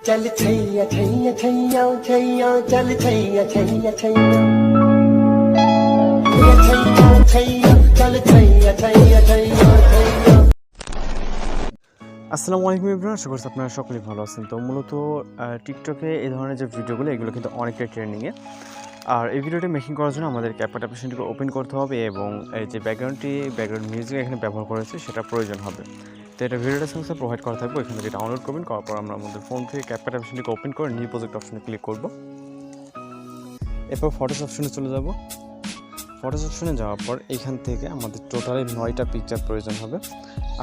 चल छैया छैया छैया छैया चल छैया छैया छैया छैया छैया चल छैया छैया छैया छैया। আসসালামু আলাইকুম এভরিওয়ান, আশা করছি আপনারা সকলেই ভালো আছেন। তো মূলত টিকটকে এই ধরনের যে ভিডিওগুলো এগুলো কিন্তু অনেকটাই ট্রেন্ডিংয়ে। আর এই ভিডিওটি মেকিং করার জন্য আমাদের ক্যাপকাট অ্যাপ্লিকেশনটিকে ওপেন করতে হবে এবং এই যে ব্যাকগ্রাউন্ড মিউজিক এখানে ব্যবহার করেছে সেটা প্রয়োজন হবে। তো এটা ভিডিও ডেসক্রিপশনে প্রোভাইড করা থাকবে, ওইখান থেকে ডাউনলোড করবেন। করার পর আমরা আমাদের ফোন থেকে ক্যাপকাট অ্যাপ্লিকেশনটিকে ওপেন করে নিউ প্রজেক্ট অপশনে ক্লিক করব। এরপর ফটোস অপশনে চলে যাব। ফটোস অপশনে যাওয়ার পর এইখান থেকে আমাদের টোটালি 9টা পিকচার প্রয়োজন হবে।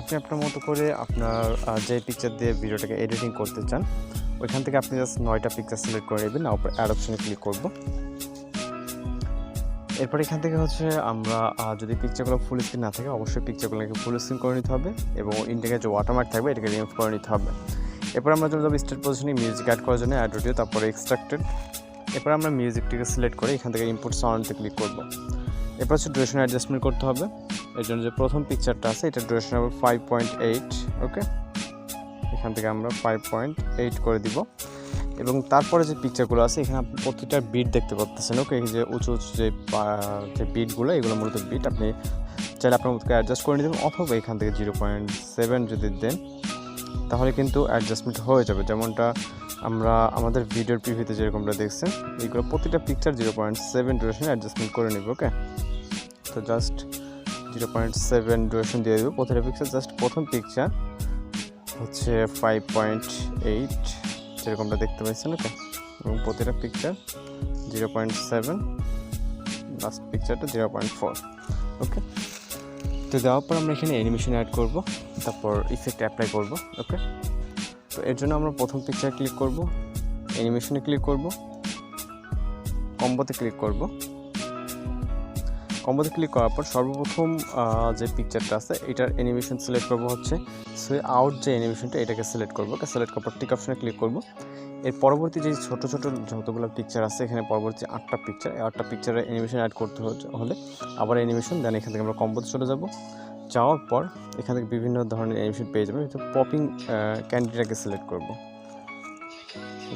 আপনি আপনার মতো করে আপনার যে পিকচার দিয়ে ভিডিওটাকে এডিটিং করতে চান ওইখান থেকে আপনি জাস্ট 9টা পিকচার সিলেক্ট করে নেবেন। তারপর অ্যাড অপশনে ক্লিক করব। এরপর এখান থেকে আমরা যদি পিকচারগুলো ফুল স্ক্রিন না থাকে অবশ্যই পিকচারগুলোকে ফুল স্ক্রিন করে নিতে হবে এবং ইন্ডিকে যে ওয়াটারমার্ক থাকবে এটাকে রিমুভ করে নিতে হবে। এরপর আমরা চলে যাবো স্টার্ট পজিশনে মিউজিক অ্যাড করার জন্য অ্যাড অডিও, তারপরে এক্সট্রাক্টেড। এরপর আমরা মিউজিকটিকে সিলেক্ট করে এখান থেকে ইম্পোর্ট সাউন্ডে ক্লিক করব। এরপর ডুরেশন অ্যাডজাস্টমেন্ট করতে হবে। এর জন্য যে প্রথম পিকচারটা আছে এটা ডুরেশন হবে 5.8। ওকে, এখান থেকে আমরা 5.8 করে দিব এবং তারপরে যে পিকচারগুলো আছে এখানে আপনি প্রতিটা বিট দেখতে পাচ্ছেন। ওকে, এই যে উঁচু উঁচু যে বিটগুলো এগুলো মূলত বিট, আপনি চাইলে আপনার মতো অ্যাডজাস্ট করে নিতে অথবা এখান থেকে 0.7 যদি দেন তাহলে কিন্তু অ্যাডজাস্টমেন্ট হয়ে যাবে। যেমনটা আমরা আমাদের ভিডিওর প্রিভিউতে যেরকমটা দেখছেন এইগুলো প্রতিটা পিকচার 0.7 ডুরেশন অ্যাডজাস্টমেন্ট করে নেব। ওকে, তো জাস্ট 0.7 ডুরেশন দিয়ে দেবো প্রতিটা পিকচার। জাস্ট প্রথম পিকচার হচ্ছে 5.8 যেরকমটা দেখতে পাচ্ছেন। ওকে, এবং প্রতিটা পিকচার 0.7, লাস্ট পিকচারটা 0.4। ওকে, তো দেওয়ার পর আমরা এখানে অ্যানিমেশন অ্যাড করব, তারপর ইফেক্ট অ্যাপ্লাই করব। ওকে, তো এর জন্য আমরা প্রথম পিকচার ক্লিক করব, অ্যানিমেশনে ক্লিক করব, কম্বোতে ক্লিক করব। কম্বোতে ক্লিক করার পর সর্বপ্রথম যে পিকচারটা আছে এটার অ্যানিমেশন সিলেক্ট করব হচ্ছে সুই আউট যে অ্যানিমেশনটা এটাকে সিলেক্ট করব। ওকে, সিলেক্ট করার পর টিক অপশনে ক্লিক করব। এর পরবর্তী যে ছোট ছোট যতগুলো পিকচার আছে এখানে পরবর্তী 8টা পিকচার, এই 8টা পিকচারের অ্যানিমেশন অ্যাড করতে হলে আবার অ্যানিমেশন দেন এখান থেকে আমরা কম্বোতে চলে যাব। যাওয়ার পর এখান থেকে বিভিন্ন ধরনের অ্যানিমেশন পেয়ে যাবেন। পপিং ক্যান্ডিটাকে সিলেক্ট করব।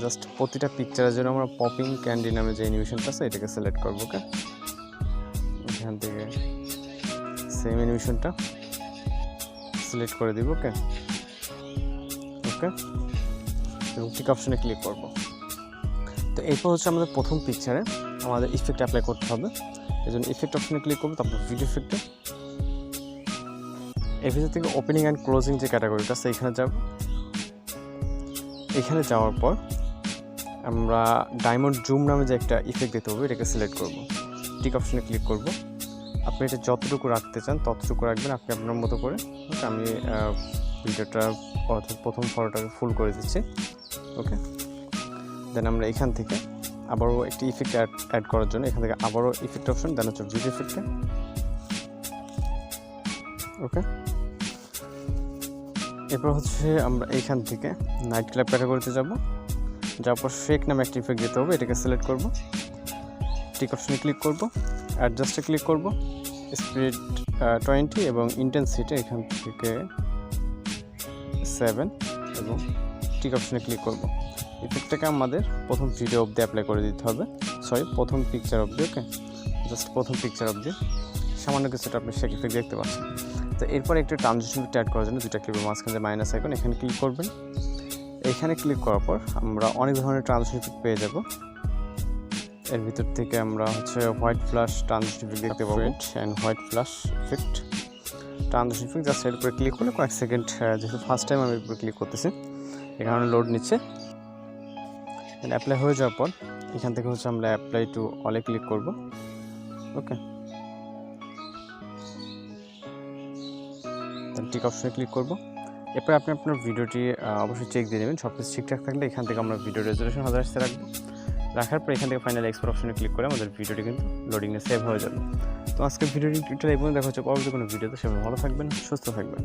জাস্ট প্রতিটা পিকচারের জন্য আমরা পপিং ক্যান্ডি নামে যে অ্যানিমেশনটা আছে এটাকে সিলেক্ট করব। ওকে, এখান থেকে সেম অ্যানিমেশনটা সিলেক্ট করে দিব। ওকে ওকে, এবং টিক অপশনে ক্লিক করব। তো এরপর আমাদের প্রথম পিকচারে আমাদের ইফেক্ট অ্যাপ্লাই করতে হবে। এই জন্য ইফেক্ট অপশনে ক্লিক করবো, তারপর ভিডিও ইফেক্টে এই ভিডিও থেকে ওপেনিং অ্যান্ড ক্লোজিং যে ক্যাটাগরিটা আছে এখানে যাব। এখানে যাওয়ার পর আমরা ডায়মন্ড জুম নামে যে একটা ইফেক্ট দিতে হবে এটাকে সিলেক্ট করব। টিক অপশনে ক্লিক করব। আপনি এটা যতটুকু রাখতে চান ততটুকু রাখবেন আপনি আপনার মতো করে। আমি ভিডিওটা অর্থাৎ প্রথম ফটোটাকে ফুল করে দিচ্ছি। ওকে, দেন আমরা এখান থেকে আবারও একটি ইফেক্ট অ্যাড করার জন্য এখান থেকে আবারও ইফেক্ট অপশন, দেন হচ্ছে ভিডিও ইফেক্টে। ওকে, এরপর আমরা এইখান থেকে নাইট ক্লাব ক্যাটাগরিতে যাব। যাওয়ার পর ফেক নামে একটা ইফেক্ট দিতে হবে, এটাকে সিলেক্ট করব। টিক অপশনে ক্লিক করব, অ্যাডজাস্টে ক্লিক করব, স্পিড 20 এবং ইন্টেন্সিটি এখান থেকে 7 এবং টিক অপশনে ক্লিক করব। ইফেক্টটাকে আমাদের প্রথম ভিডিও অবধি অ্যাপ্লাই করে দিতে হবে, প্রথম পিকচার অবধি। ওকে, জাস্ট প্রথম পিকচার অবধি সামান্য কিছুটা আপনি শেক ইফেক্ট দেখতে পাচ্ছেন। তো এরপর একটা ট্রানজিশন ইফেক্ট অ্যাড করার জন্য দুইটা ক্লিপের মাঝখানে যে মাইনাস আইকন এখানে ক্লিক করবেন। এখানে ক্লিক করার পর আমরা অনেক ধরনের ট্রানজিশন ইফেক্ট পেয়ে যাব। এর ভিতর থেকে আমরা হোয়াইট ফ্ল্যাশ ট্রানজিশন ইফেক্ট দেখতে পাবো, and white flash effect transition effect. Just এর উপরে ক্লিক করলে কয়েক সেকেন্ড, যেহেতু ফার্স্ট টাইম আমি উপরে ক্লিক করতেছি এখানে লোড নিচ্ছে। অ্যাপ্লাই হয়ে যাওয়ার পর এখান থেকে আমরা অ্যাপ্লাই টু অলে ক্লিক করব। ওকে, টিক অপশনে ক্লিক করব। এরপর আপনি আপনার ভিডিওটি অবশ্যই চেক দিয়ে নেবেন, সব কিছু ঠিকঠাক থাকলে এখান থেকে আমরা ভিডিও রেজুলেশন 1080 রাখবো। রাখার পর এখান থেকে ফাইনাল এক্সপোর্ট অপশনে ক্লিক করে আমাদের ভিডিওটি কিন্তু লোডিংয়ে সেভ হয়ে যাবে। তো আজকে ভিডিওটি এই পর্যন্ত দেখা হচ্ছে পরবর্তী কোনো ভিডিওতে। সবাই ভালো থাকবেন, সুস্থ থাকবেন।